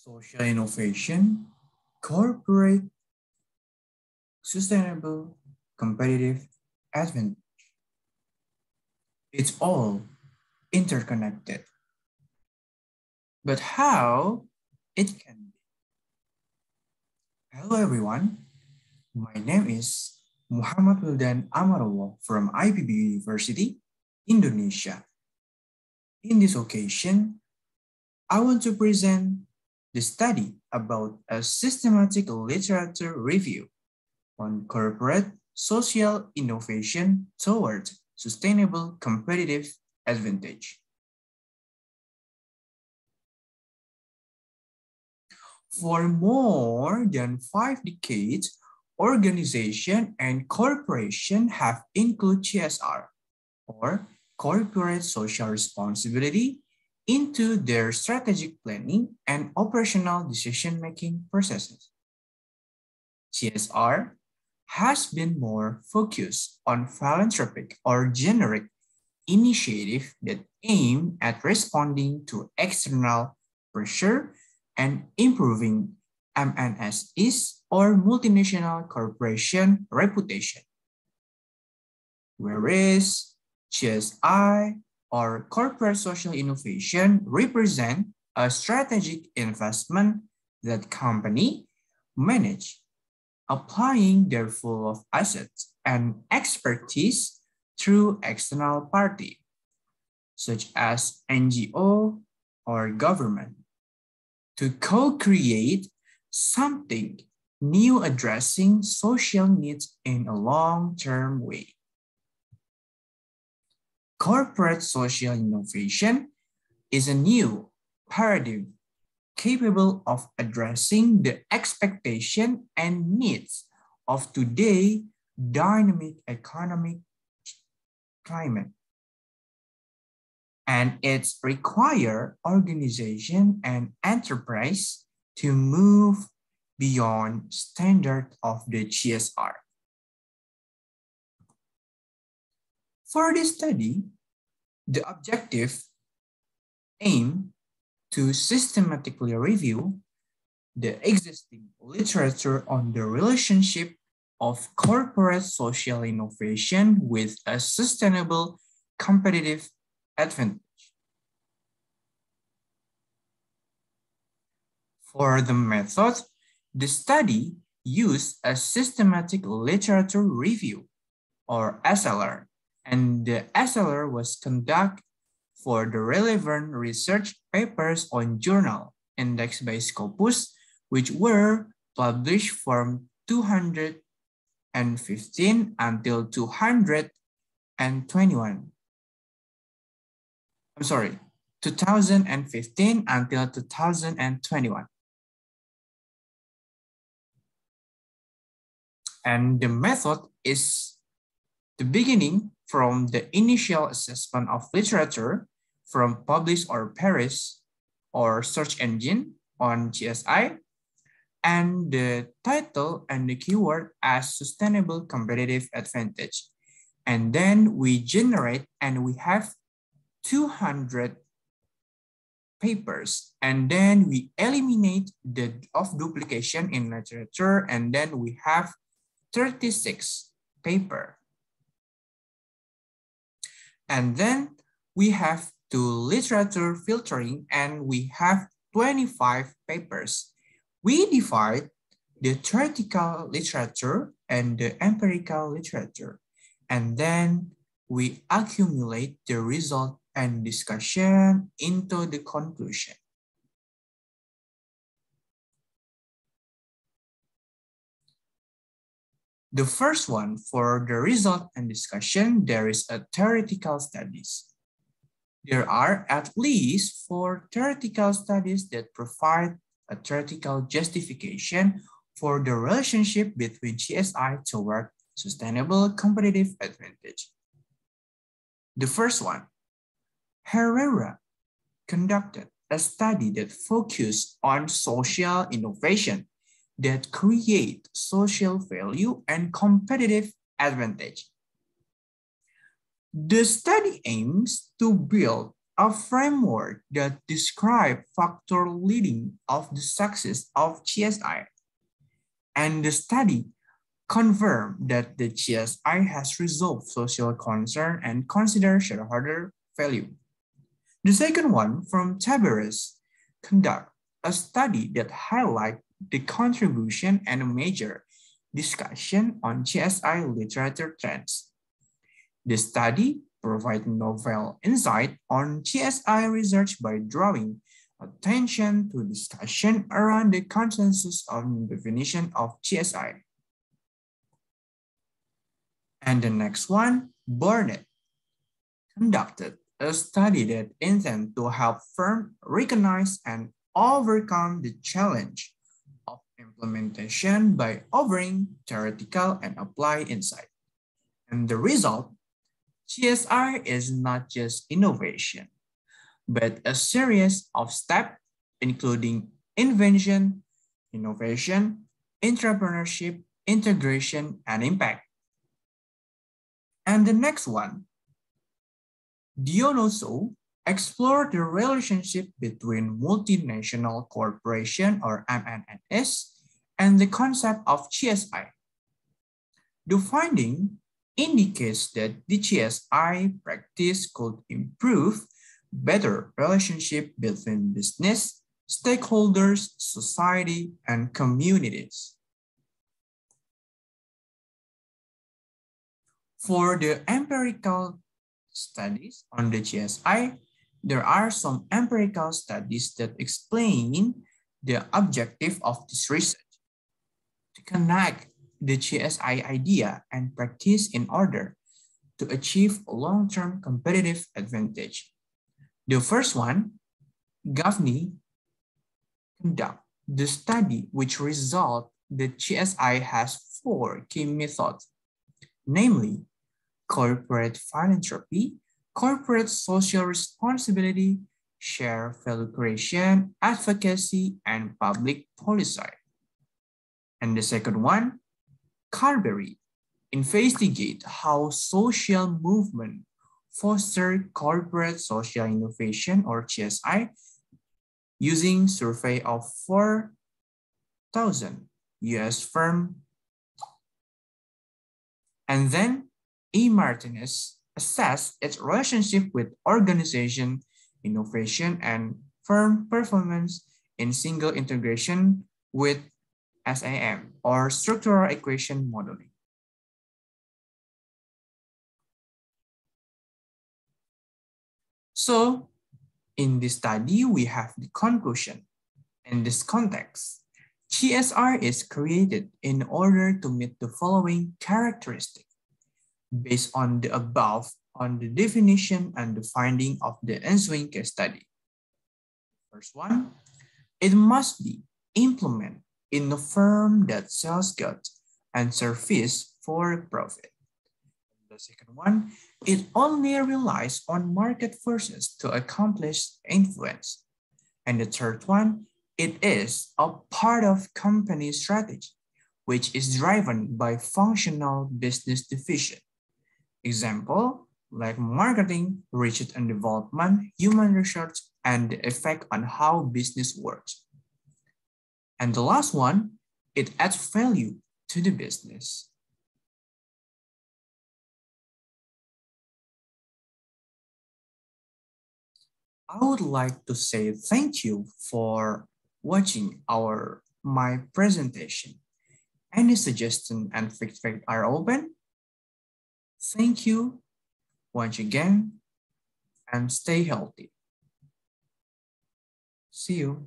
social innovation, corporate, sustainable, competitive advantage. It's all interconnected. But how it can be? Hello everyone, my name is Muhammad Wildan Amarullah from IPB University, Indonesia. In this occasion, I want to present the study about a systematic literature review on corporate social innovation toward sustainable competitive advantage. For more than 5 decades, organizations and corporations have included CSR, or corporate social responsibility, into their strategic planning and operational decision-making processes. CSR has been more focused on philanthropic or generic initiatives that aim at responding to external pressure and improving MNS's or multinational corporation reputation. Whereas CSI or corporate social innovation represent a strategic investment that company manage, applying their full of assets and expertise through external party, such as NGO or government, to co-create something new addressing social needs in a long-term way. Corporate social innovation is a new paradigm capable of addressing the expectation and needs of today's dynamic economic climate. And it requires organization and enterprise to move beyond standard of the CSR. For this study, the objective aim to systematically review the existing literature on the relationship of corporate social innovation with a sustainable competitive advantage. For the method, the study used a systematic literature review, or SLR, and the SLR was conducted for the relevant research papers on journal indexed by Scopus, which were published from 215 until 221. 2015 until 2021. And the method is the beginning from the initial assessment of literature from published or perished or search engine on GSI, and the title and the keyword as sustainable competitive advantage. And then we generate and we have 200 papers, and then we eliminate the of duplication in literature, and then we have 36 paper. And then we have to literature filtering, and we have 25 papers. We divide the theoretical literature and the empirical literature, and then we accumulate the result and discussion into the conclusion. The first one, for the result and discussion, there is a theoretical studies. There are at least 4 theoretical studies that provide a theoretical justification for the relationship between CSI toward sustainable competitive advantage. The first one, Herrera conducted a study that focused on social innovation that create social value and competitive advantage. The study aims to build a framework that describes factors leading of the success of GSI. And the study confirmed that the GSI has resolved social concern and considered shareholder value. The second one from Tiberius conduct a study that highlight the contribution and a major discussion on GSI literature trends. The study provides novel insight on GSI research by drawing attention to discussion around the consensus on definition of GSI. And the next one, Burnett conducted a study that intended to help firms recognize and overcome the challenge of implementation by offering theoretical and applied insight. And the result, GSI is not just innovation, but a series of steps including invention, innovation, entrepreneurship, integration, and impact. And the next one, Dionoso explored the relationship between multinational corporation or MNS and the concept of GSI. The finding indicates that the GSI practice could improve better relationship between business, stakeholders, society, and communities. For the empirical studies on the GSI, there are some empirical studies that explain the objective of this research: to connect the GSI idea and practice in order to achieve a long-term competitive advantage. The first one, Gaffney conduct the study which result that GSI has 4 key methods, namely corporate philanthropy, corporate social responsibility, shared value creation, advocacy, and public policy. And the second one, Carberry investigate how social movement foster corporate social innovation or GSI using survey of 4,000 US firms. And then E. Martinez assessed its relationship with organization, innovation, and firm performance in single integration with SAM or structural equation modeling. So in this study, we have the conclusion. In this context, GSR is created in order to meet the following characteristics. Based on the above, on the definition and the finding of the ensuing case study. First one, it must be implemented in a firm that sells goods and services for profit. The second one, it only relies on market forces to accomplish influence. And the third one, it is a part of company strategy, which is driven by functional business division. Example, like marketing, research and development, human research, and the effect on how business works. And the last one, it adds value to the business. I would like to say thank you for watching my presentation. Any suggestions and feedback are open. Thank you once again and stay healthy. See you.